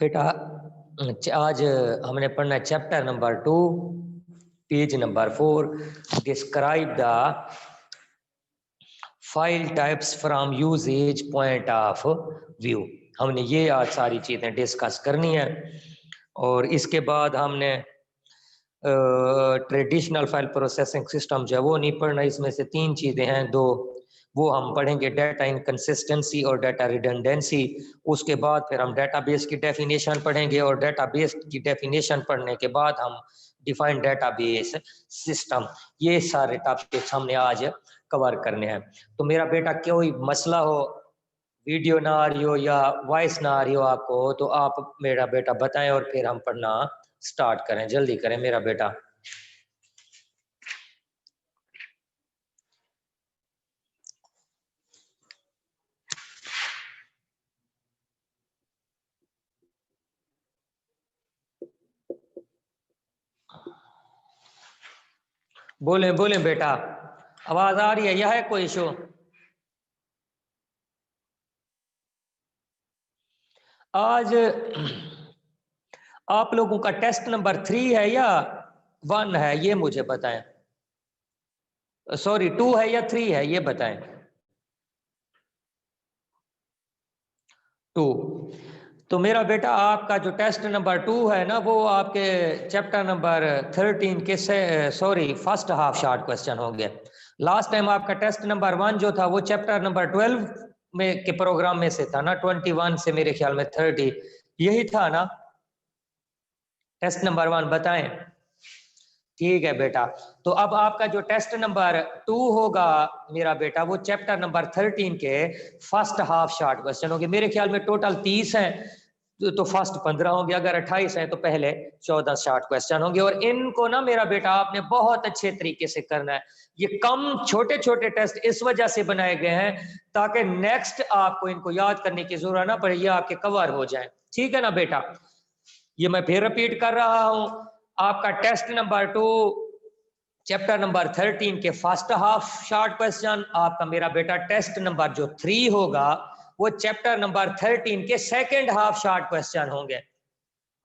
बेटा आज हमने पढ़ना है chapter number 2 page number 4 describe the file types from usage point of view. हमने ये आज सारी चीज़ें डिस्कस करनी है और इसके बाद हमने ट्रेडिशनल फाइल प्रोसेसिंग सिस्टम जो है वो नहीं पढ़ना। इसमें से 3 चीज़ें हैं, 2 वो हम पढ़ेंगे, डाटा इनकंसिस्टेंसी और डाटा रिडंडेंसी। उसके बाद फिर हम डेटाबेस की डेफिनेशन पढ़ेंगे और डेटाबेस की डेफिनेशन पढ़ने के बाद हम डिफाइंड डेटाबेस सिस्टम। ये सारे टॉपिक्स हमने आज कवर करने हैं। तो मेरा बेटा कोई मसला हो, वीडियो ना आ रही हो या वॉइस ना आ रही हो आपको, तो आप मेरा बेटा बताएं और फिर हम पढ़ना स्टार्ट करें। जल्दी करें मेरा बेटा। बोले बोले बेटा, आवाज आ रही है या है कोई इशू? आज आप लोगों का टेस्ट नंबर 3 है या 1 है, ये मुझे बताएं। सॉरी 2 है या 3 है, ये बताएं। 2। तो मेरा बेटा आपका जो टेस्ट नंबर 2 है ना, वो आपके चैप्टर नंबर 13 के sorry first half short question हो गया। लास्ट टाइम आपका टेस्ट नंबर 1 जो था वो चैप्टर नंबर 12 में के प्रोग्राम में से था ना, 21 से मेरे ख्याल में 30 यही था ना टेस्ट नंबर 1, बताएं। ठीक है बेटा, तो अब आपका जो टेस्ट नंबर 2 होगा मेरा बेटा, वो चैप्टर नंबर 13 के फर्स्ट हाफ शॉर्ट क्वेश्चन होंगे। मेरे ख्याल में टोटल 30 हैं, तो फर्स्ट 15 होंगे, अगर 28 हैं तो पहले 14 शॉर्ट क्वेश्चन होंगे। और इनको ना मेरा बेटा आपने बहुत अच्छे तरीके से करना है। ये कम छोटे छोटे टेस्ट इस वजह से बनाए गए हैं ताकि नेक्स्ट आपको इनको याद करने की जरूरत ना पड़े, ये आपके कवर हो जाए। ठीक है ना बेटा? ये मैं फिर रिपीट कर रहा हूं, आपका टेस्ट नंबर 2 चैप्टर नंबर 13 के फर्स्ट हाफ शॉर्ट क्वेश्चन, आपका मेरा बेटा टेस्ट नंबर जो 3 होगा वो चैप्टर नंबर 13 के सेकंड हाफ शॉर्ट क्वेश्चन होंगे।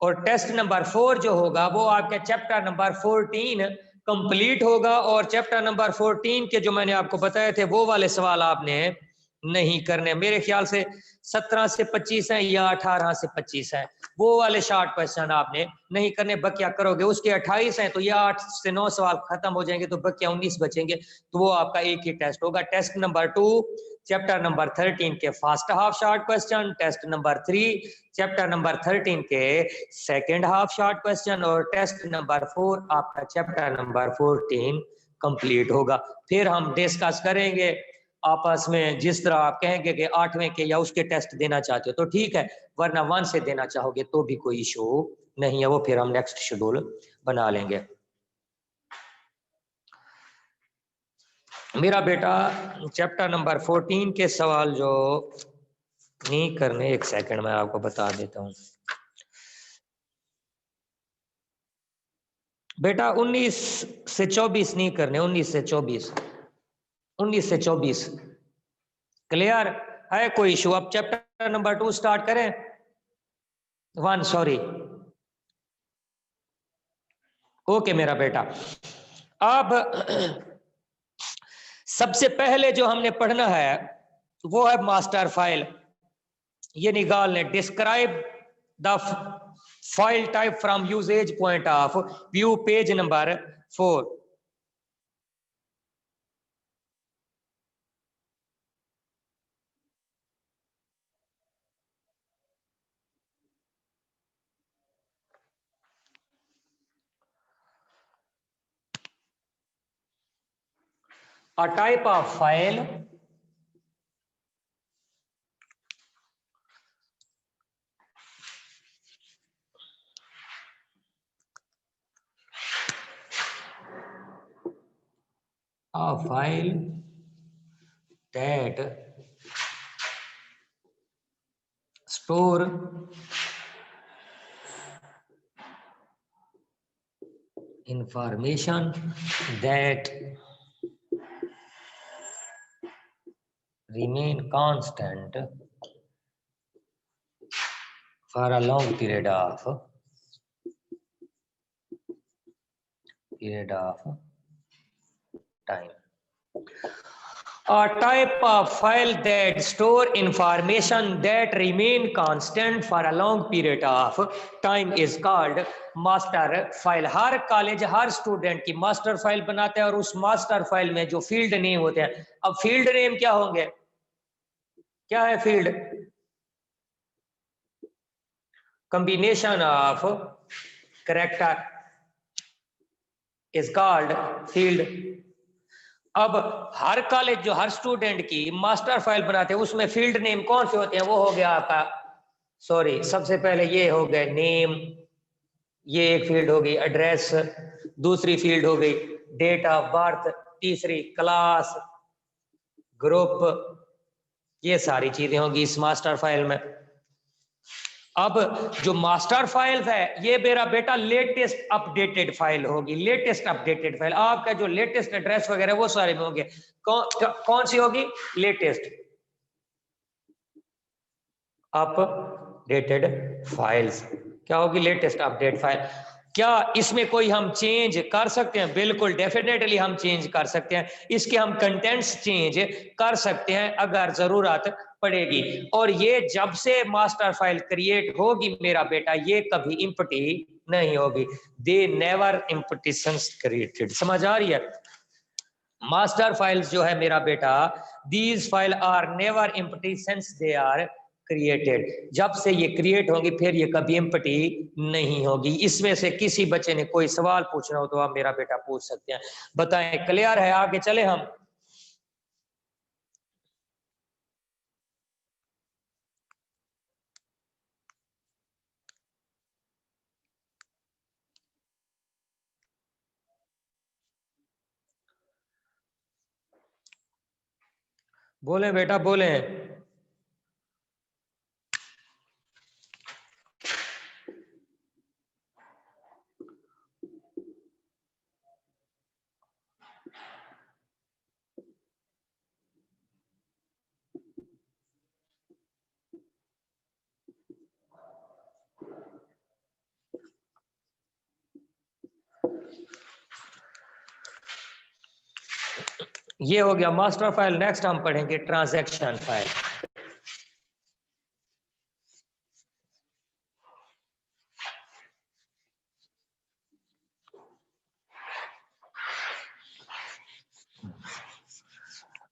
और टेस्ट नंबर 4 जो होगा वो आपके चैप्टर नंबर 14 कंप्लीट होगा। और चैप्टर नंबर 14 के जो मैंने आपको बताए थे वो वाले सवाल आपने नहीं करने। मेरे ख्याल से 17 से 25 है या 18 से 25 है, वो वाले शॉर्ट क्वेश्चन आपने नहीं करने, बकिया करोगे। उसके 28 हैं तो ये 8 से 9 सवाल खत्म हो जाएंगे, तो बकिया 19 बचेंगे। तो वो आपका एक ही टेस्ट होगा, टेस्ट नंबर 2 चैप्टर नंबर 13 के first half short question, test number 3 chapter number 13 के सेकेंड हाफ शॉर्ट क्वेश्चन, और टेस्ट नंबर 4 आपका चैप्टर नंबर 14 कंप्लीट होगा। फिर हम डिस्कस करेंगे आपस में, जिस तरह आप कहेंगे कि 8वें के या उसके टेस्ट देना चाहते हो तो ठीक है, वरना 1 से देना चाहोगे तो भी कोई इशू नहीं है, वो फिर हम नेक्स्ट शेड्यूल बना लेंगे। मेरा बेटा चैप्टर नंबर 14 के सवाल जो नहीं करने, एक सेकंड में आपको बता देता हूं बेटा। 19 से 24 नहीं करने, 19 से 24, 19 से 24 क्लियर है? कोई इशू? अब चैप्टर नंबर 2 स्टार्ट करें। 1 सॉरी, ओके मेरा बेटा। अब सबसे पहले जो हमने पढ़ना है वो है मास्टर फाइल। ये निकाल लें, describe the file type from usage point of view, page number 4। A type of file that store information that remain constant for a long period of time. A type of file that store information that remain constant for a long period of time is called master file. Her college her student की master file बनाते हैं और उस master file में जो field name होते हैं, अब फील्ड नेम क्या होंगे? क्या है field? combination of character is called field. अब हर कॉलेज जो हर स्टूडेंट की मास्टर फाइल बनाते हैं उसमें फील्ड नेम कौन से होते हैं? वो हो गया आपका, सॉरी, सबसे पहले ये हो गए नेम, ये एक फील्ड हो गई, एड्रेस दूसरी फील्ड हो गई, डेट ऑफ बर्थ तीसरी, क्लास, ग्रुप, ये सारी चीजें होंगी इस मास्टर फाइल में। अब जो मास्टर फाइल है ये मेरा बेटा लेटेस्ट अपडेटेड फाइल होगी, लेटेस्ट अपडेटेड फाइल। आपका जो लेटेस्ट एड्रेस वगैरह वो सारे में होंगे। कौन सी होगी? Latest updated files. क्या होगी? Latest update file. क्या इसमें कोई हम चेंज कर सकते हैं? बिल्कुल, डेफिनेटली हम चेंज कर सकते हैं। इसके हम कंटेंट्स चेंज कर सकते हैं अगर जरूरत पड़ेगी। और ये जब से मास्टर फाइल क्रिएट होगी मेरा बेटा, ये कभी इम्पटी नहीं होगी। They never empty since created. समझ आ रही है? मास्टर फाइल्स जो है मेरा बेटा, these file are never empty since they are created. जब से ये क्रिएट होगी फिर ये कभी एम्प्टी नहीं होगी। इसमें से किसी बच्चे ने कोई सवाल पूछना हो तो आप मेरा बेटा पूछ सकते हैं। बताएं, क्लियर है? आगे चले हम। बोले बेटा बोले। ये हो गया मास्टर फाइल। नेक्स्ट हम पढ़ेंगे ट्रांजैक्शन फाइल।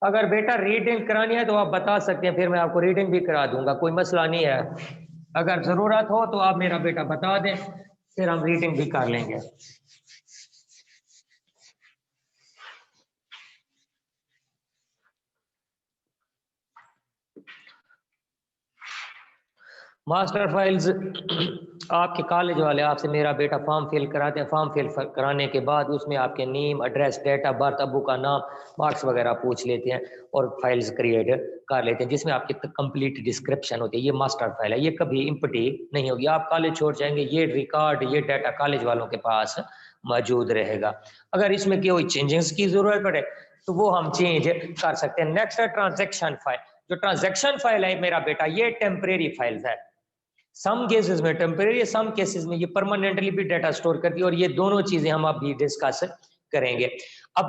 अगर बेटा रीडिंग करानी है तो आप बता सकते हैं, फिर मैं आपको रीडिंग भी करा दूंगा, कोई मसला नहीं है। अगर जरूरत हो तो आप मेरा बेटा बता दें, फिर हम रीडिंग भी कर लेंगे। मास्टर फाइल्स आपके कॉलेज वाले आपसे मेरा बेटा फॉर्म फिल कराते हैं। फॉर्म फिल कराने के बाद उसमें आपके name, address, date of birth, अब्बू का नाम, मार्क्स वगैरह पूछ लेते हैं और फाइल्स क्रिएट कर लेते हैं जिसमें आपकी कंप्लीट डिस्क्रिप्शन होती है। ये मास्टर फाइल है, ये कभी इम्पटी नहीं होगी। आप कॉलेज छोड़ जाएंगे, ये रिकॉर्ड, ये डाटा कॉलेज वालों के पास मौजूद रहेगा। अगर इसमें कोई चेंजेस की जरूरत पड़े तो वो हम चेंज कर सकते हैं। नेक्स्ट है ट्रांजेक्शन फाइल। जो ट्रांजेक्शन फाइल है मेरा बेटा, ये टेम्परेरी फाइल है। सम केसेस में टेम्परेरी, सम केसेस में ये परमानेंटली भी डाटा स्टोर करती है, और ये दोनों चीजें हम अभी डिस्कस करेंगे। अब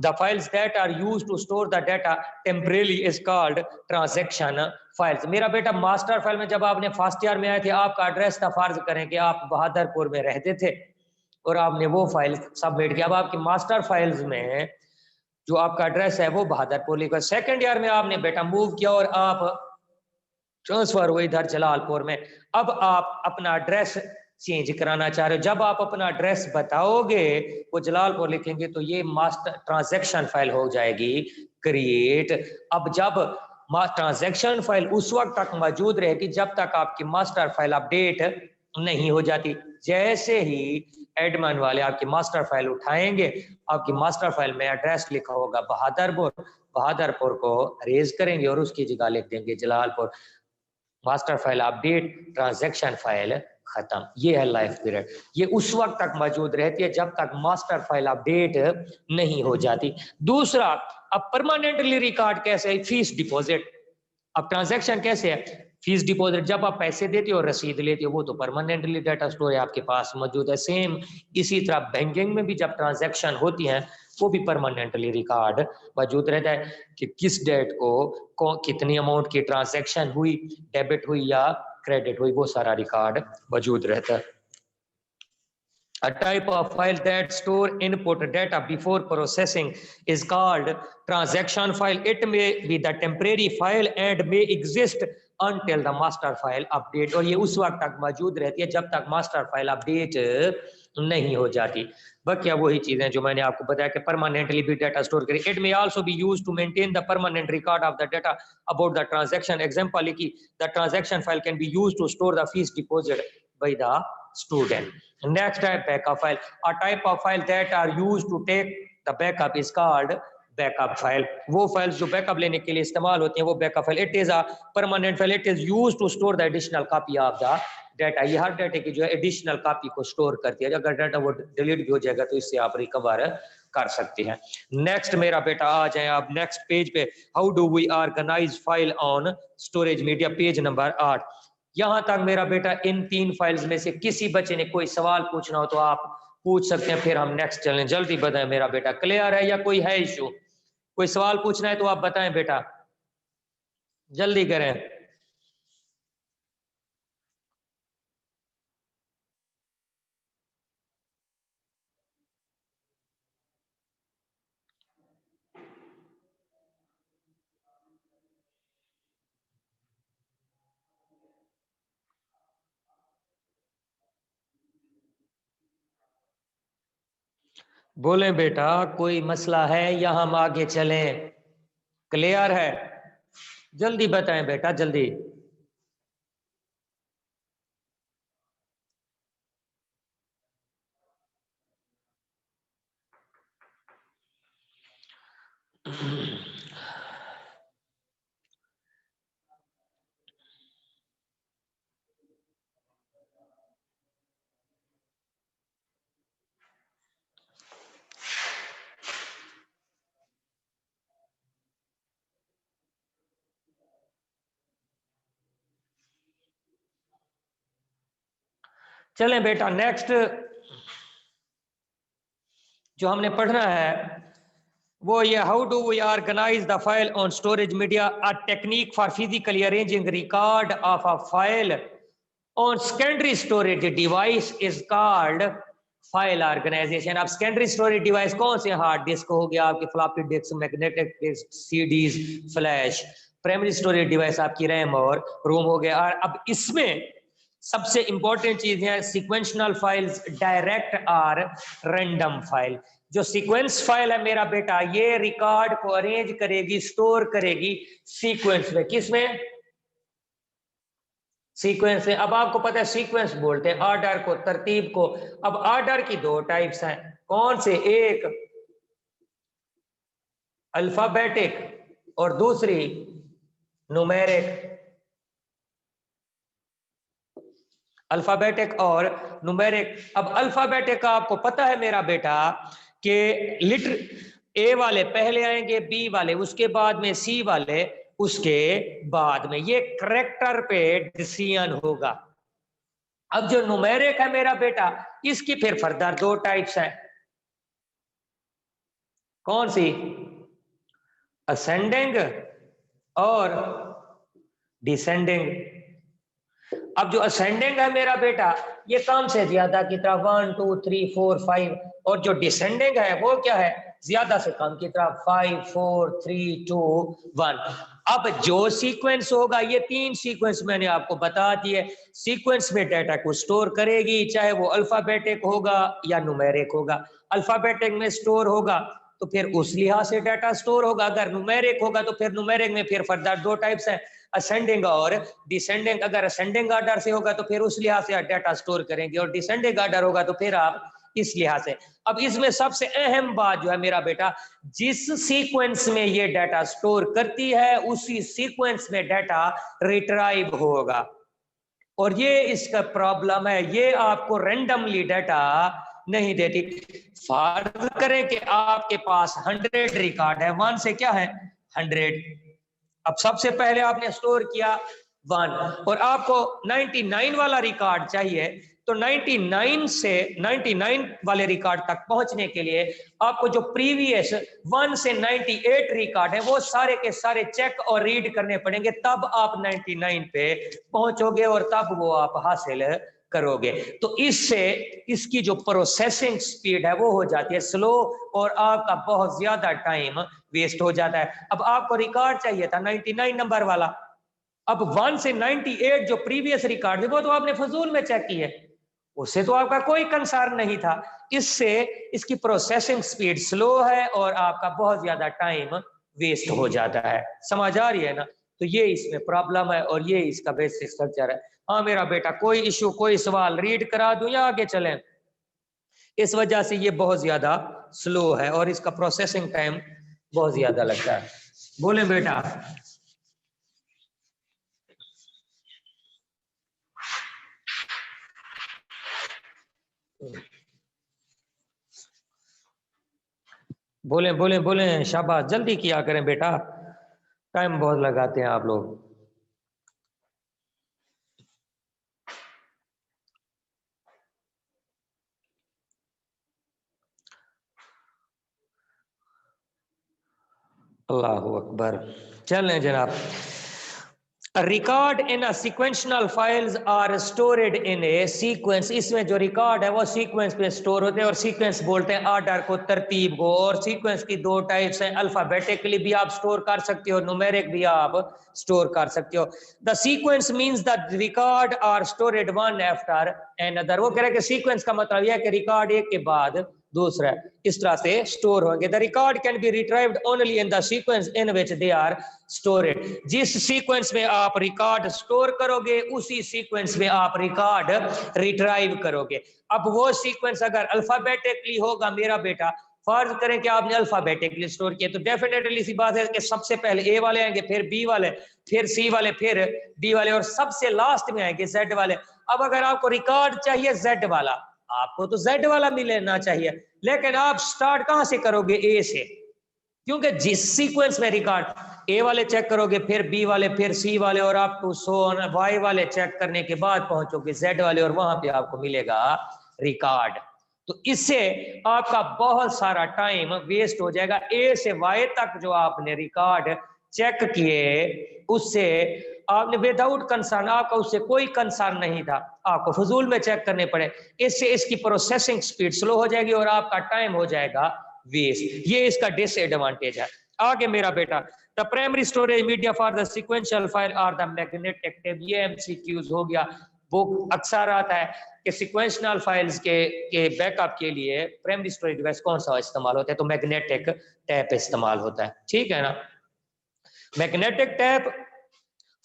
the files that are used to store the data temporary is called transaction files. मेरा बेटा मास्टर फाइल में जब आपने फर्स्ट ईयर में आए थे, आपका एड्रेस था, फर्ज करें कि आप बहादुरपुर में रहते थे और आपने वो फाइल सबमिट किया। अब आपकी मास्टर फाइल्स में जो आपका एड्रेस है वो बहादुरपुर लिखा। सेकेंड ईयर में आपने बेटा मूव किया और आप ट्रांसफर हुए इधर जलालपुर में। अब आप अपना एड्रेस चेंज कराना चाह रहे हो। जब आप अपना एड्रेस बताओगे, वो जलालपुर लिखेंगे, तो ये मास्टर ट्रांजैक्शन फाइल हो जाएगी क्रिएट। अब जब ट्रांजैक्शन फाइल उस वक्त तक मौजूद रहेगी जब तक आपकी मास्टर फाइल अपडेट नहीं हो जाती। जैसे ही एडमिन वाले आपकी मास्टर फाइल उठाएंगे, आपकी मास्टर फाइल में एड्रेस लिखा होगा बहादुरपुर, बहादुरपुर को रेज करेंगे और उसकी जगह लिख देंगे Jalalpur. Master file update, transaction file खत्म। ये है लाइफ पीरियड। ये उस वक्त तक मौजूद रहती है जब तक मास्टर फाइल अपडेट नहीं हो जाती। दूसरा, अब परमानेंटली रिकॉर्ड कैसे है? Fees deposit. अब ट्रांजैक्शन कैसे है? फीस डिपॉजिट जब आप पैसे देते हो और रसीद लेते हो वो तो परमानेंटली डाटा स्टोर है आपके पास मौजूद है। सेम इसी तरह बैंकिंग में भी जब ट्रांजैक्शन होती हैं वो भी परमानेंटली रिकॉर्ड मौजूद रहता है कि किस डेट को कितनी अमाउंट की ट्रांजैक्शन हुई, डेबिट हुई या क्रेडिट हुई, वो सारा रिकॉर्ड मौजूद रहता है। A type of file that store input data before processing is called transaction file. It may be the temporary file and may exist until the master file update. और ये उस वक्त तक मौजूद रहती है जब तक मास्टर फाइल अपडेट नहीं हो जाती। बाकी वही चीजें जो मैंने आपको बताया कि परमानेंटली भी डाटा स्टोर करें। It may also be used to maintain the permanent record of the data about the transaction. Example की the transaction file can be used to store the fees deposit by the student. Next type backup file. A type of file that are used to take the backup is called backup file. वो files जो backup लेने के लिए इस्तेमाल होती हैं वो backup file. It is a permanent file. It is used to store the additional copy of the data. ये हर डाटा की जो है एडिशनल कॉपी को स्टोर करती है। अगर डाटा वो डिलीट भी हो जाएगा तो इससे आप रिकवर कर सकते हैं। नेक्स्ट मेरा बेटा आ जाए आप नेक्स्ट पेज पे। How do we organize file on storage media, page number 8। यहां तक मेरा बेटा इन 3 फाइल्स में से किसी बच्चे ने कोई सवाल पूछना हो तो आप पूछ सकते हैं, फिर हम नेक्स्ट चलें। जल्दी बताएं मेरा बेटा, क्लियर है या कोई है इशू? कोई सवाल पूछना है तो आप बताएं बेटा, जल्दी करें। बोले बेटा, कोई मसला है या हम आगे चलें? क्लियर है? जल्दी बताएं बेटा, जल्दी। चलें बेटा, नेक्स्ट जो हमने पढ़ना है वो ये, how do we organize the file on storage media, a technique for physically arranging record of a file on secondary storage device is called file organization. अब सेकेंडरी स्टोरेज डिवाइस कौन से? हार्ड डिस्क हो गया, आपकी floppy disk, magnetic disk, CDs, flash. Primary storage device आपकी RAM और ROM हो गया। और अब इसमें सबसे इंपॉर्टेंट चीज है सीक्वेंशनल फाइल्स, डायरेक्ट और रैंडम फाइल। जो सीक्वेंस फाइल है मेरा बेटा, ये रिकॉर्ड को अरेंज करेगी, स्टोर करेगी सीक्वेंस में। किस में? सीक्वेंस में। अब आपको पता है सीक्वेंस बोलते हैं ऑर्डर को, तरतीब को। अब ऑर्डर की 2 टाइप्स हैं। कौन से? एक अल्फाबेटिक और दूसरी न्यूमेरिक। अल्फाबेटिक और न्यूमेरिक। अब अल्फाबेटिक का आपको पता है मेरा बेटा कि लिटर ए वाले पहले आएंगे, बी वाले उसके बाद में, सी वाले उसके बाद में। ये करैक्टर पे डिसीजन होगा। अब जो न्यूमेरिक है मेरा बेटा, इसकी फिर फर्दर 2 टाइप्स है। कौन सी? असेंडिंग और डिसेंडिंग। अब जो असेंडिंग है मेरा बेटा, ये कम से ज्यादा की तरफ 1 2 3 4 5, और जो डिसेंडिंग है वो क्या है? ज्यादा से कम की तरफ 5 4 3 2 1। अब जो सीक्वेंस होगा, ये 3 सीक्वेंस मैंने आपको बता दिए। सीक्वेंस में डाटा को स्टोर करेगी, चाहे वो अल्फाबेटिक होगा या न्यूमेरिक होगा। अल्फाबेटिक में स्टोर होगा तो फिर उस लिहाज से डाटा स्टोर होगा। अगर न्यूमेरिक होगा तो फिर न्यूमेरिक में फिर फर्दर 2 टाइप्स है, असेंडिंग और डिसेंडिंग। अगर असेंडिंग ऑर्डर से होगा तो फिर उस लिहाज से डाटा स्टोर करेंगे, और डिसेंडिंग ऑर्डर होगा तो फिर आप इस लिहाज से। अब इसमें सबसे अहम बात जो है मेरा बेटा, जिस सीक्वेंस में ये डाटा स्टोर करती है उसी सीक्वेंस में डाटा रिट्राइव होगा। और ये इसका प्रॉब्लम है, ये आपको रैंडमली डाटा नहीं देती। फर्ज करें कि आपके पास 100 रिकॉर्ड है, 1 से क्या है 100। अब सबसे पहले आपने स्टोर किया 1 और आपको 99 वाला रिकॉर्ड चाहिए, तो 99 से 99 वाले रिकॉर्ड तक पहुंचने के लिए आपको जो प्रीवियस 1 से 98 रिकॉर्ड है वो सारे के सारे चेक और रीड करने पड़ेंगे, तब आप 99 पे पहुंचोगे और तब वो आप हासिल करोगे। तो इससे इसकी जो प्रोसेसिंग स्पीड है वो हो जाती है स्लो और आपका बहुत ज्यादा टाइम वेस्ट हो जाता है। अब आपको रिकॉर्ड चाहिए था 99 नंबर वाला, अब 1 से 98 जो प्रीवियस रिकॉर्ड थे वो तो आपने फजूल में चेक किए, उससे तो आपका कोई कंसर्न नहीं था। इससे इसकी प्रोसेसिंग स्पीड स्लो है और आपका बहुत ज्यादा टाइम वेस्ट हो जाता है। समझ आ रही है ना? तो ये इसमें प्रॉब्लम है और ये इसका बेसिक स्ट्रक्चर है। हाँ मेरा बेटा, कोई इशू, कोई सवाल रीड करा दूं या आगे चलें? इस वजह से ये बहुत ज्यादा स्लो है और इसका प्रोसेसिंग टाइम बहुत ज्यादा लगता है। बोले बेटा। बोले बोले बोले, शाबाश, जल्दी किया करें बेटा, टाइम बहुत लगाते हैं आप लोग। अल्लाह अकबर। चलें जनाब। Record in sequential files are stored in a sequence. इसमें जो रिकॉर्ड है वो सीक्वेंस पे स्टोर होते हैं और सीक्वेंस बोलते हैं ऑर्डर को, तरतीब को। और सीक्वेंस की दो टाइप्स हैं, अल्फाबेटिकली भी आप स्टोर कर सकते हो, न्यूमेरिक भी आप स्टोर कर सकते हो। The sequence means the record are stored one after another. वो कह रहे हैं कि सीक्वेंस का मतलब यह है कि रिकॉर्ड एक के बाद दूसरा इस तरह से स्टोर होंगे। The record can be retrieved only in the sequence in which they are stored. जिस सीक्वेंस में आप रिकॉर्ड स्टोर करोगे उसी सीक्वेंस में आप रिकॉर्ड रिट्राइव करोगे। अब वो सीक्वेंस अगर अल्फाबेटिकली होगा मेरा बेटा, फर्ज करें कि आपने अल्फाबेटिकली स्टोर किया, तो डेफिनेटली सी बात है कि सबसे पहले ए वाले आएंगे, फिर बी वाले, फिर सी वाले, फिर डी वाले और सबसे लास्ट में आएंगे जेड वाले। अब अगर आपको रिकॉर्ड चाहिए जेड वाला, आपको तो जेड वाला मिलना चाहिए, लेकिन आप स्टार्ट कहां से करोगे? ए से, क्योंकि जिस सीक्वेंस में रिकॉर्ड ए वाले चेक करोगे, फिर बी वाले, फिर सी वाले और आप टू सो वाई वाले चेक करने के बाद पहुंचोगे जेड वाले और वहां पे आपको मिलेगा रिकॉर्ड। तो इससे आपका बहुत सारा टाइम वेस्ट हो जाएगा। ए से वाई तक जो आपने रिकॉर्ड चेक किए उससे आपने विदाउट कंसर्न, आपका उससे कोई कंसर्न नहीं था, आपको फजूल में चेक करने पड़े। इससे इसकी प्रोसेसिंग स्पीड स्लो हो जाएगी और आपका टाइम हो जाएगा वेस्ट। ये इसका डिसएडवांटेज है। आगे मेरा बेटा, the primary storage media for the sequential file are the magnetic tape. ये एमसीक्यूज हो गया। वो अक्सर आता है कि सीक्वेंशियल फाइल्स के बैकअप के लिए प्राइमरी स्टोरेज डिवाइस कौन सा इस्तेमाल होता है? तो मैग्नेटिक टैप इस्तेमाल होता है। ठीक है ना? मैग्नेटिक टैप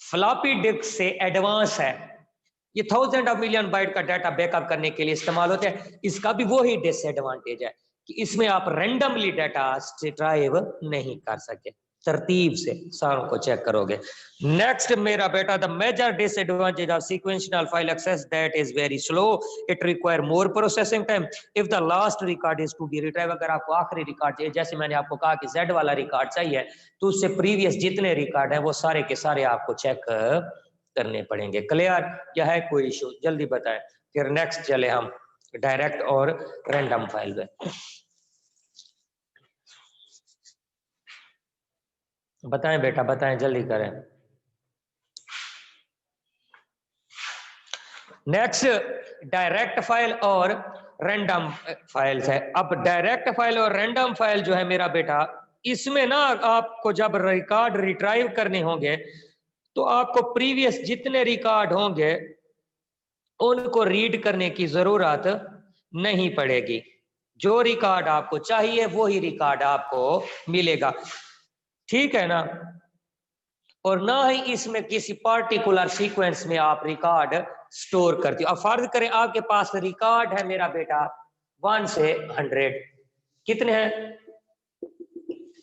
फ्लॉपी डिस्क से एडवांस है। ये 1000 ऑफ मिलियन बाइट का डाटा बैकअप करने के लिए इस्तेमाल होते हैं। इसका भी वही डिसएडवांटेज है कि इसमें आप रैंडमली डाटा ड्राइव नहीं कर सके, तरतीब से सारों को चेक करोगे। नेक्स्ट मेरा बेटा, the major disadvantage of sequential file access that is very slow, it require more processing time if the last record is to be retrieve. अगर आपको आखिरी रिकॉर्ड चाहिए, जैसे मैंने आपको कहा कि जेड वाला रिकॉर्ड चाहिए, तो उससे प्रीवियस जितने रिकॉर्ड है वो सारे के सारे आपको चेक करने पड़ेंगे। क्लियर? या है कोई इशू? जल्दी बताएं, फिर नेक्स्ट चले हम डायरेक्ट और रैंडम फाइल पे। बताएं बेटा, बताएं, जल्दी करें। नेक्स्ट डायरेक्ट फाइल और रैंडम फाइल्स है। अब डायरेक्ट फाइल और रैंडम फाइल जो है मेरा बेटा, इसमें ना आपको जब रिकॉर्ड रिट्राइव करने होंगे तो आपको प्रीवियस जितने रिकॉर्ड होंगे उनको रीड करने की जरूरत नहीं पड़ेगी। जो रिकॉर्ड आपको चाहिए वही रिकॉर्ड आपको मिलेगा। ठीक है ना? और ना ही इसमें किसी पार्टिकुलर सीक्वेंस में आप रिकॉर्ड स्टोर करते हो। अब फर्ज करें आपके पास रिकॉर्ड है मेरा बेटा 1 से 100, कितने हैं?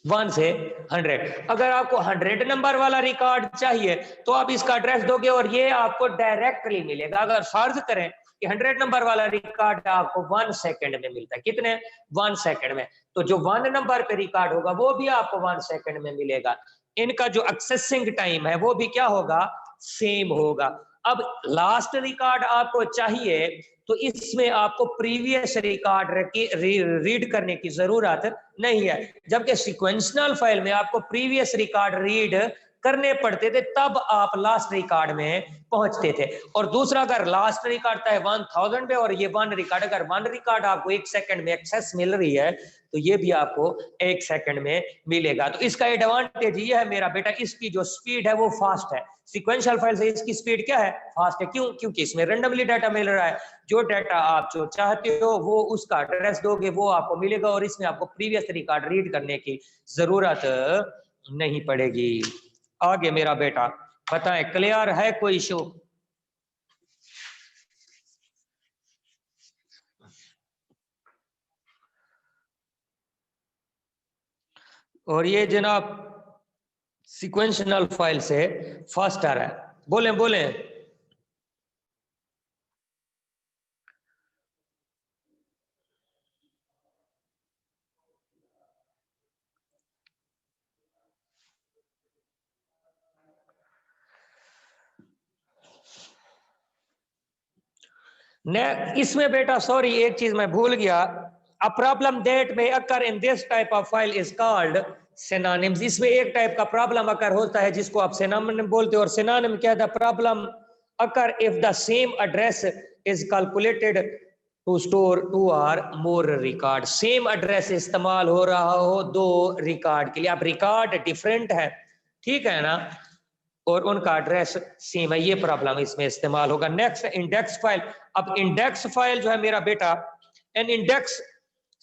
1 से 100। अगर आपको 100 नंबर वाला रिकॉर्ड चाहिए तो आप इसका एड्रेस दोगे और ये आपको डायरेक्टली मिलेगा। अगर फर्ज करें कि 100 नंबर वाला रिकॉर्ड आपको 1 सेकंड में मिलता है, कितने? 1 सेकंड में, तो जो 1 नंबर पे रिकॉर्ड होगा वो भी आपको 1 सेकंड में मिलेगा। इनका जो एक्सेसिंग टाइम है वो भी क्या होगा? सेम होगा। अब लास्ट रिकॉर्ड आपको चाहिए तो इसमें आपको प्रीवियस रिकॉर्ड रीड करने की जरूरत नहीं है, जबकि सीक्वेंशियल फाइल में आपको प्रीवियस रिकॉर्ड रीड करने पड़ते थे, तब आप लास्ट रिकॉर्ड में पहुंचते थे। और दूसरा, अगर लास्ट रिकॉर्ड था 1000 पे और ये 1 रिकॉर्ड, अगर 1 रिकॉर्ड आपको 1 सेकंड में एक्सेस मिल रही है तो ये भी आपको 1 सेकंड में मिलेगा। तो इसका एडवांटेज ये है मेरा बेटा, इसकी जो स्पीड है वो फास्ट है। सीक्वेंशियल फाइल से इसकी स्पीड क्या है? फास्ट है। क्यों? क्योंकि इसमें रैंडमली डाटा मिल रहा है। जो डाटा आप जो चाहते हो वो उसका एड्रेस दोगे वो आपको मिलेगा, और इसमें आपको प्रीवियस रिकॉर्ड रीड करने की जरूरत नहीं पड़ेगी। आगे मेरा बेटा बताएं, क्लियर है कोई इशू? और ये जनाब सीक्वेंशियल फाइल से फास्टर है। बोले बोले इसमें बेटा सॉरी एक चीज मैं भूल गया, a problem that may occur in this type of file is called synonyms. इसमें एक टाइप का प्रॉब्लम अकर होता है जिसको आप सिनोनिम बोलते हो। और सिनोनिम क्या था? Problem occur if the same address is calculated to store 2 or more record. Same address इस्तेमाल हो रहा हो 2 रिकॉर्ड के लिए। अब रिकॉर्ड डिफरेंट है, ठीक है ना, और उनका एड्रेस सेम है, ये प्रॉब्लम इसमें इस्तेमाल होगा। Next, index file. अब इंडेक्स फाइल जो है मेरा बेटा, an index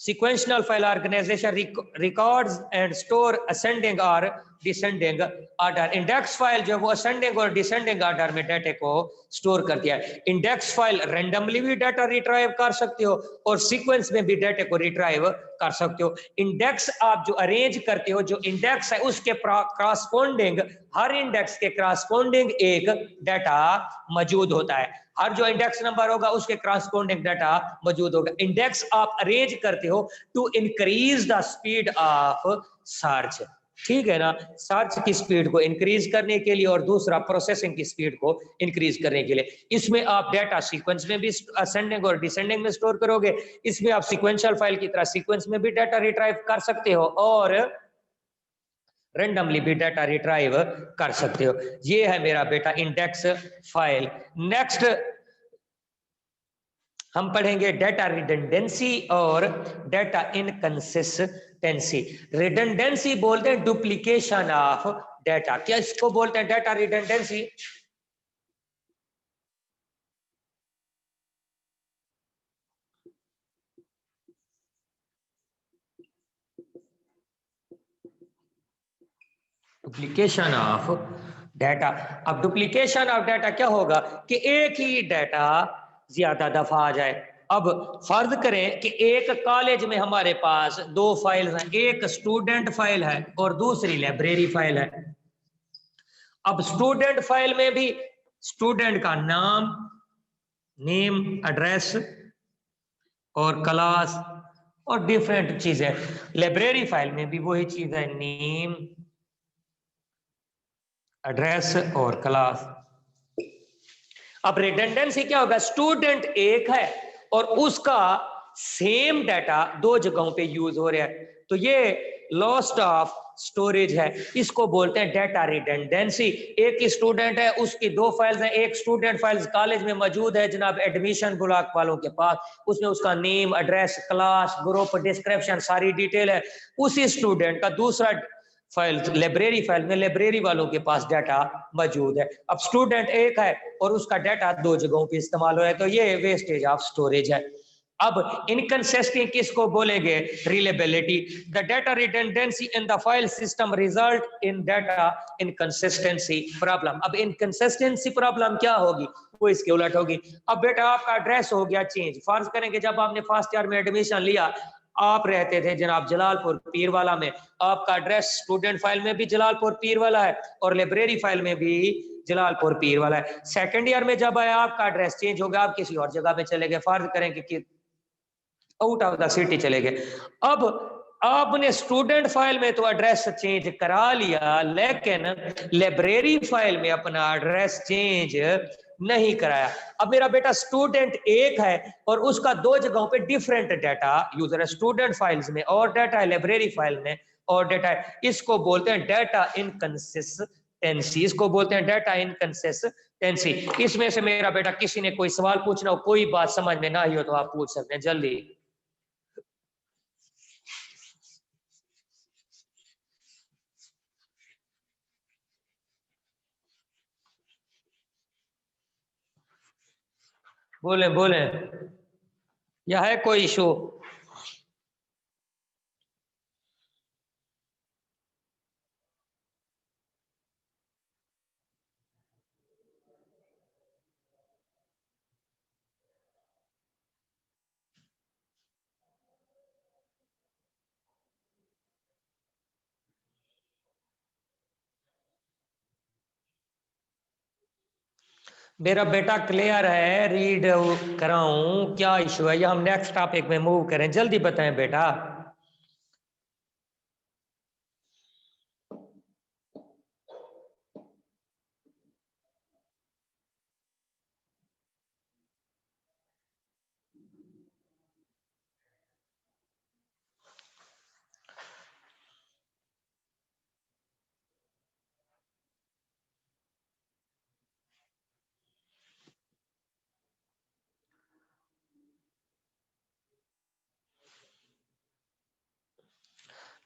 sequential file organization records and store ascending or descending order। Index file जो वो ascending और descending order में डाटा को स्टोर करती है। इंडेक्स फाइल रैंडमली भी डाटा रिट्राइव कर सकते हो और सीक्वेंस में भी डाटा को रिट्राइव कर सकते हो। इंडेक्स आप जो अरेंज करते हो, जो इंडेक्स है उसके क्रॉसपोंडिंग, हर इंडेक्स के क्रॉसपोंडिंग एक डाटा मौजूद होता है। हर जो इंडेक्स नंबर होगा उसके क्रॉसपोंडिंग डाटा मौजूद होगा। इंडेक्स आप अरेंज करते हो to increase the speed of search, ठीक है ना, सर्च की स्पीड को इंक्रीज करने के लिए और दूसरा प्रोसेसिंग की स्पीड को इंक्रीज करने के लिए। इसमें आप डाटा सीक्वेंस में भी असेंडिंग और डिसेंडिंग में स्टोर करोगे। इसमें आप सीक्वेंशियल फाइल की तरह सीक्वेंस में भी डाटा रिट्राइव कर सकते हो और रैंडमली भी डाटा रिट्राइव कर सकते हो। ये है मेरा बेटा इंडेक्स फाइल। नेक्स्ट हम पढ़ेंगे डाटा रिडंडेंसी और डाटा इनकंसिस्टेंसी। रिडंडेंसी बोलते हैं डुप्लीकेशन ऑफ डाटा। क्या इसको बोलते हैं? Data redundancy. Duplication of data. अब डुप्लीकेशन ऑफ डाटा क्या होगा कि एक ही डाटा ज्यादा दफा आ जाए। अब फर्ज करें कि एक कॉलेज में हमारे पास 2 फाइल्स हैं, एक स्टूडेंट फाइल है और दूसरी लाइब्रेरी फाइल है। अब स्टूडेंट फाइल में भी स्टूडेंट का नाम, नेम, एड्रेस और क्लास और डिफरेंट चीजें। लाइब्रेरी फाइल में भी वही चीज है, नेम, एड्रेस और क्लास। अब रिडंडेंसी क्या होगा? स्टूडेंट एक है और उसका सेम डाटा 2 जगहों पे यूज हो रहा है, तो ये लॉस्ट ऑफ स्टोरेज है। इसको बोलते हैं डाटा रिडंडेंसी। एक ही स्टूडेंट है, उसकी 2 फाइल्स हैं। एक स्टूडेंट फाइल्स कॉलेज में मौजूद है जनाब एडमिशन ब्लॉक वालों के पास, उसमें उसका name, address, class, group, description सारी डिटेल है। उसी स्टूडेंट का दूसरा फाइल लाइब्रेरी फाइल में लाइब्रेरी वालों के पास डाटा मौजूद है। अब स्टूडेंट एक है और उसका डाटा 2 जगहों पे इस्तेमाल हो रहा है, तो ये वेस्टेज ऑफ स्टोरेज है। अब इनकंसिस्टेंसी किसको बोलेंगे? Reliability. The data redundancy in the file system result in data inconsistency problem. अब इनकंसिस्टेंसी प्रॉब्लम क्या होगी? वो इसके उलट होगी। अब बेटा आपका एड्रेस हो गया चेंज। फर्ज करेंगे जब आपने फर्स्ट ईयर में एडमिशन लिया, आप रहते थे जनाब जलालपुर पीरवाला में, आपका एड्रेस स्टूडेंट फाइल में भी जलालपुर पीरवाला है और लाइब्रेरी फाइल में भी जलालपुर पीरवाला है। सेकंड ईयर में जब आया आपका एड्रेस चेंज हो गया, आप किसी और जगह पे चले गए, फर्ज करेंगे कि आउट ऑफ द सिटी चले गए। अब आपने स्टूडेंट फाइल में तो एड्रेस चेंज करा लिया, लेकिन लाइब्रेरी फाइल में अपना एड्रेस चेंज नहीं कराया। अब मेरा बेटा स्टूडेंट एक है और उसका दो जगहों पे डिफरेंट डाटा यूजर है, स्टूडेंट फाइल्स में और डाटा है, लाइब्रेरी फाइल में और डाटा है। इसको बोलते हैं डाटा इनकंसिस्टेंसी, इसको बोलते हैं डाटा इनकंसिस्टेंसी। इसमें से मेरा बेटा किसी ने कोई सवाल पूछना हो, कोई बात समझ में ना आई हो तो आप पूछ सकते हैं जल्दी। बोले बोले, या है कोई इशू? मेरा बेटा क्लियर है, रीड कराऊं, क्या इशू है? या हम नेक्स्ट टॉपिक में मूव करें? जल्दी बताएं बेटा।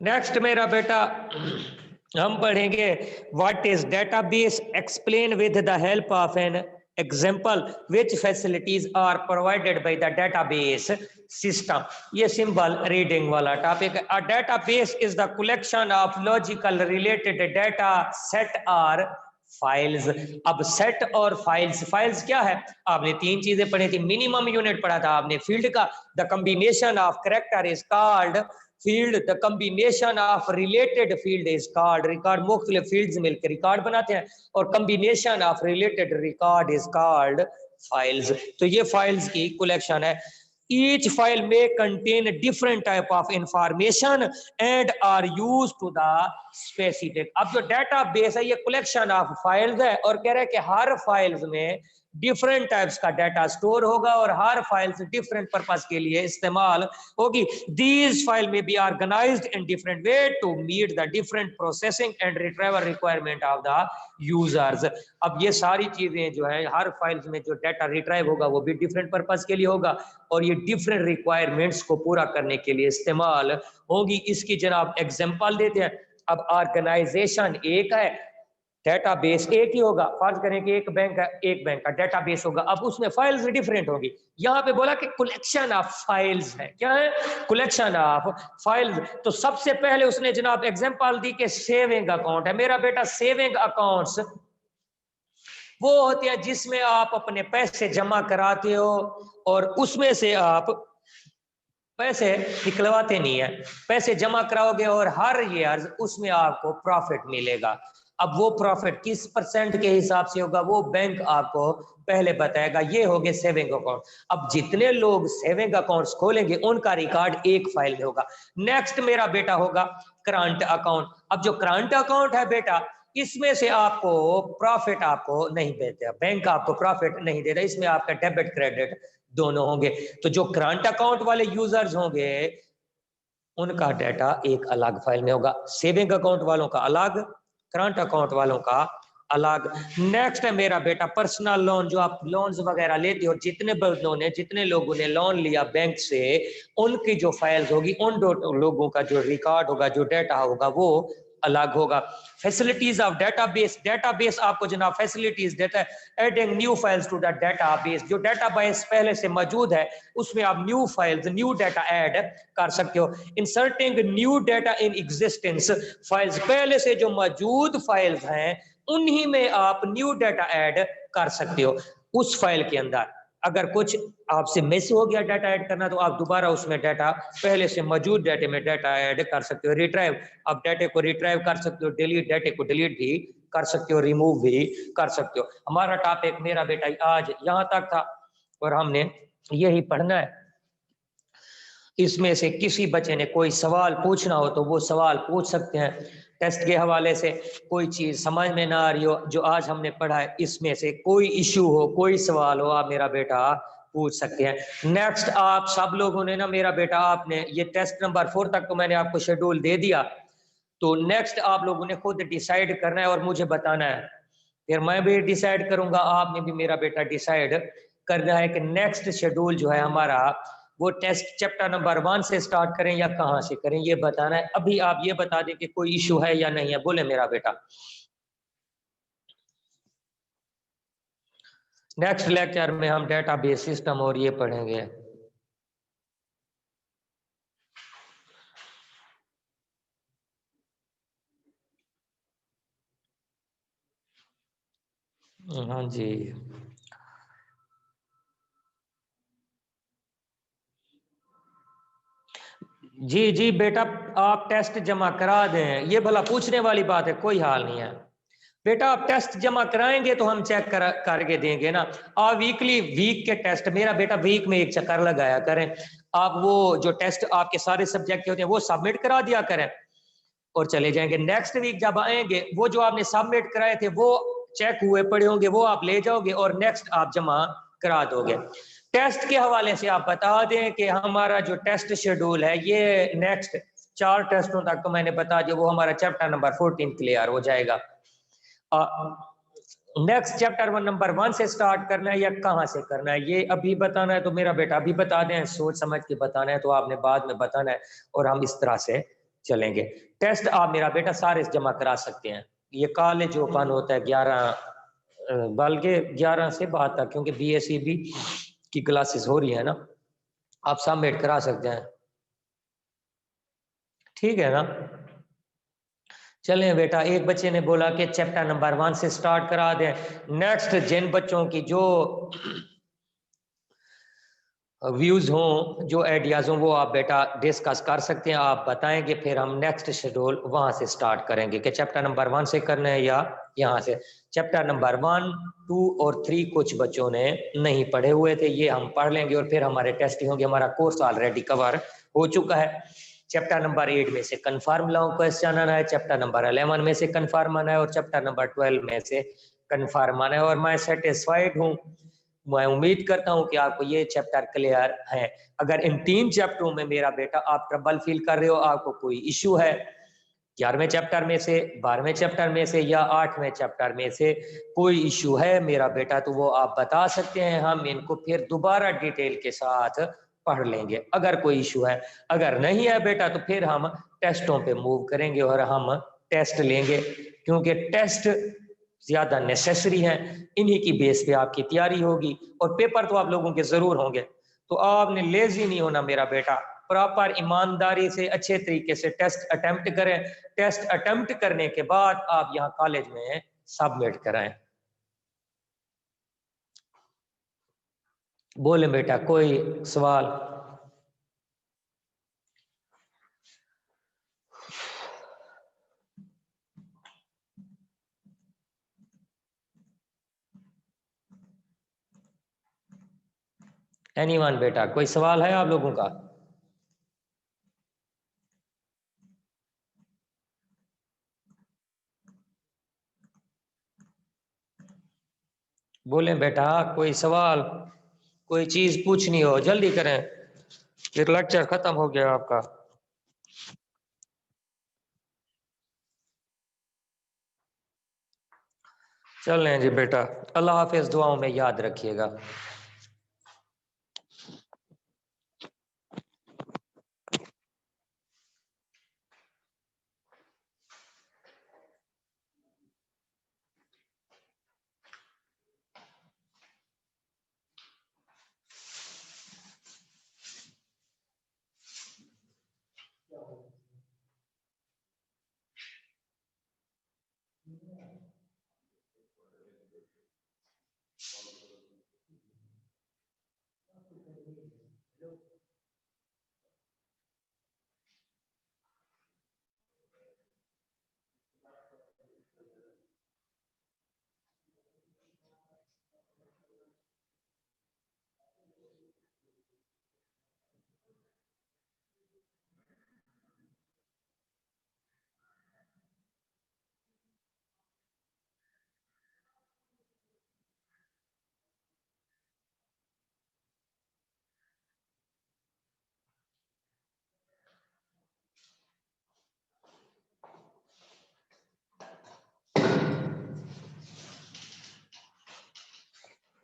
नेक्स्ट मेरा बेटा हम पढ़ेंगे what is database, explain with the help of an example which facilities are provided by the database system. ये सिंपल रीडिंग वाला टॉपिक है। A database is the collection of logical related data set or files. अब set और files, files क्या है? आपने तीन चीजें पढ़ी थी। मिनिमम यूनिट पढ़ा था आपने फील्ड का, the combination of character is called field, the combination of related field is called record. मुख्तलिफ फील्ड्स मिलकर रिकॉर्ड बनाते हैं और combination of related record is called files. तो ये फाइल्स की कलेक्शन है। each file may contain different type of information and are used to the specific। अब जो डेटाबेस है ये कलेक्शन ऑफ फाइल्स है और कह रहे हैं कि हर फाइल्स में डिफरेंट टाइप्स का डाटा स्टोर होगा और हर फाइल्स डिफरेंट पर्पस के लिए इस्तेमाल होगी। These file may be organized in different way to meet the different processing and retrieval requirement of the users. अब ये सारी चीजें जो है, हर फाइल्स में जो डाटा रिट्राइव होगा वो भी डिफरेंट पर्पस के लिए होगा और ये डिफरेंट रिक्वायरमेंट्स को पूरा करने के लिए इस्तेमाल होगी। इसकी जनाब एग्जांपल देते हैं। अब ऑर्गेनाइजेशन एक है, डेटाबेस एक ही होगा। फर्ज करें कि एक बैंक है, एक बैंक का डेटाबेस होगा, अब उसमें फाइल्स डिफरेंट होगी। यहाँ पे बोला कि कलेक्शन ऑफ फाइल्स है। क्या है? Collection of files. तो सबसे पहले उसने जनाब एग्जांपल दी कि सेविंग अकाउंट है। मेरा बेटा सेविंग अकाउंट्स वो होते हैं जिसमें आप अपने पैसे जमा कराते हो और उसमें से आप पैसे निकलवाते नहीं है। पैसे जमा कराओगे और हर ईयर उसमें आपको प्रॉफिट मिलेगा। अब वो प्रॉफिट किस परसेंट के हिसाब से होगा वो बैंक आपको पहले बताएगा। ये हो गए सेविंग अकाउंट। अब जितने लोग सेविंग अकाउंट्स खोलेंगे उनका रिकॉर्ड एक फाइल में होगा। नेक्स्ट मेरा बेटा होगा करंट अकाउंट। अब जो करंट अकाउंट है बेटा, इसमें से आपको प्रॉफिट आपको नहीं देता, बैंक आपको प्रॉफिट नहीं देता। इसमें आपका डेबिट क्रेडिट दोनों होंगे। तो जो करंट अकाउंट वाले यूजर्स होंगे उनका डाटा एक अलग फाइल में होगा। सेविंग अकाउंट वालों का अलग, करंट अकाउंट वालों का अलग। नेक्स्ट है मेरा बेटा पर्सनल लोन। जो आप लोन्स वगैरह लेते हो, जितने बंदों ने, जितने लोगों ने लोन लिया बैंक से, उनकी जो फाइल्स होगी, उन लोगों का जो रिकॉर्ड होगा, जो डाटा होगा वो अलग होगा। फैसिलिटीज ऑफ डेटाबेस, डेटाबेस आपको जनाब फैसिलिटीज देता है। Adding new files to the database, जो डेटाबेस पहले से मौजूद है उसमें आप new files, new data add कर सकते हो। Inserting new data in existence files, पहले से जो मौजूद फाइल्स हैं उन्हीं में आप न्यू डाटा ऐड कर सकते हो। उस फाइल के अंदर अगर कुछ आपसे मिस हो गया डाटा ऐड करना, तो आप दोबारा उसमें डाटा, पहले से मौजूद डाटे में डाटा ऐड कर सकते हो। रिट्राइव, आप डाटे को रिट्राइव कर सकते हो, डिलीट, डाटे को डिलीट भी कर सकते हो, रिमूव भी कर सकते हो। हमारा टॉपिक मेरा बेटा आज यहाँ तक था और हमने यही पढ़ना है। इसमें से किसी बच्चे ने कोई सवाल पूछना हो तो वो सवाल पूछ सकते हैं टेस्ट के हवाले से। कोई चीज समझ में ना आ रही हो जो आज हमने पढ़ा है, इसमें से कोई इश्यू हो, कोई सवाल हो, आप मेरा बेटा पूछ सकते हैं। नेक्स्ट, आप सब लोगों ने ना मेरा बेटा, आपने ये टेस्ट नंबर 4 तक तो मैंने आपको शेड्यूल दे दिया, तो नेक्स्ट आप लोगों ने खुद डिसाइड करना है और मुझे बताना है। फिर मैं भी डिसाइड करूंगा, आपने भी मेरा बेटा डिसाइड करना है कि नेक्स्ट शेड्यूल जो है हमारा, वो टेस्ट चैप्टर नंबर 1 से स्टार्ट करें या कहां से करें, ये बताना है। अभी आप ये बता दें कि कोई इशू है या नहीं है, बोले मेरा बेटा। नेक्स्ट लेक्चर में हम डेटाबेस सिस्टम और ये पढ़ेंगे। हाँ जी जी जी बेटा, आप टेस्ट जमा करा दें, ये भला पूछने वाली बात है, कोई हाल नहीं है बेटा। आप टेस्ट जमा कराएंगे तो हम चेक करके देंगे ना। आप वीकली वीक के टेस्ट, मेरा बेटा वीक में एक चक्कर लगाया करें। आप वो जो टेस्ट आपके सारे सब्जेक्ट के होते हैं वो सबमिट करा दिया करें और चले जाएंगे। नेक्स्ट वीक जब आएंगे, वो जो आपने सबमिट कराए थे वो चेक हुए पड़े होंगे, वो आप ले जाओगे और नेक्स्ट आप जमा करा दोगे। टेस्ट के हवाले से आप बता दें कि हमारा जो टेस्ट शेड्यूल है, ये नेक्स्ट 4 टेस्टों तक तो मैंने बता दिया, वो हमारा चैप्टर नंबर 14 क्लियर हो जाएगा। नेक्स्ट चैप्टर नंबर 1 से स्टार्ट करना है या कहां से करना है, ये अभी बताना है तो मेरा बेटा अभी बता दें, सोच समझ के बताना है तो आपने बाद में बताना है, और हम इस तरह से चलेंगे। टेस्ट आप मेरा बेटा सारे जमा करा सकते हैं। ये कॉलेज ओपन होता है 11 बल्कि 11 से 12 तक, क्योंकि BSEB की क्लासेस हो रही है ना, आप सबमिट करा सकते हैं, ठीक है ना। चलें बेटा, एक बच्चे ने बोला कि चैप्टर नंबर 1 से स्टार्ट करा दें। नेक्स्ट, जिन बच्चों की जो व्यूज हों, जो आइडियाज हों, वो आप बेटा डिस्कस कर सकते हैं, आप बताएंगे, फिर हम नेक्स्ट शेड्यूल वहां से स्टार्ट करेंगे कि चैप्टर नंबर 1 से करना है या यहाँ से। चैप्टर नंबर 1, 2 और 3 कुछ बच्चों ने नहीं पढ़े हुए थे, ये हम पढ़ लेंगे और फिर हमारे टेस्ट होंगे। हमारा कोर्स ऑलरेडी कवर हो चुका है। चैप्टर नंबर 8 में से कन्फर्म लॉन्ग क्वेश्चन आना है, चैप्टर नंबर 11 में से कन्फर्म आना है और चैप्टर नंबर 12 में से कन्फर्म आना है। और मैं सेटिस्फाइड हूँ, मैं उम्मीद करता हूं कि आपको ये चैप्टर क्लियर है। अगर इन 3 चैप्टरों में मेरा बेटा आप ट्रबल फील कर रहे हो, आपको कोई इश्यू है 11वें चैप्टर में से, 12वें चैप्टर में से या 8वें चैप्टर में से कोई इश्यू है मेरा बेटा, तो वो आप बता सकते हैं, हम इनको फिर दोबारा डिटेल के साथ पढ़ लेंगे अगर कोई इश्यू है। अगर नहीं है बेटा तो फिर हम टेस्टों पे मूव करेंगे और हम टेस्ट लेंगे, क्योंकि टेस्ट ज्यादा नेसेसरी है, इन्हीं की बेस पे आपकी तैयारी होगी और पेपर तो आप लोगों के जरूर होंगे। तो आपने लेजी नहीं होना मेरा बेटा, प्रॉपर ईमानदारी से अच्छे तरीके से टेस्ट अटेम्प्ट करें। टेस्ट अटेम्प्ट करने के बाद आप यहाँ कॉलेज में सबमिट कराएं। बोले बेटा, कोई सवाल? एनीवन बेटा, कोई सवाल है आप लोगों का? बोले बेटा, कोई सवाल, कोई चीज पूछनी हो जल्दी करें, फिर लेक्चर खत्म हो गया आपका। चलें जी बेटा, अल्लाह हाफिज, दुआओं में याद रखिएगा।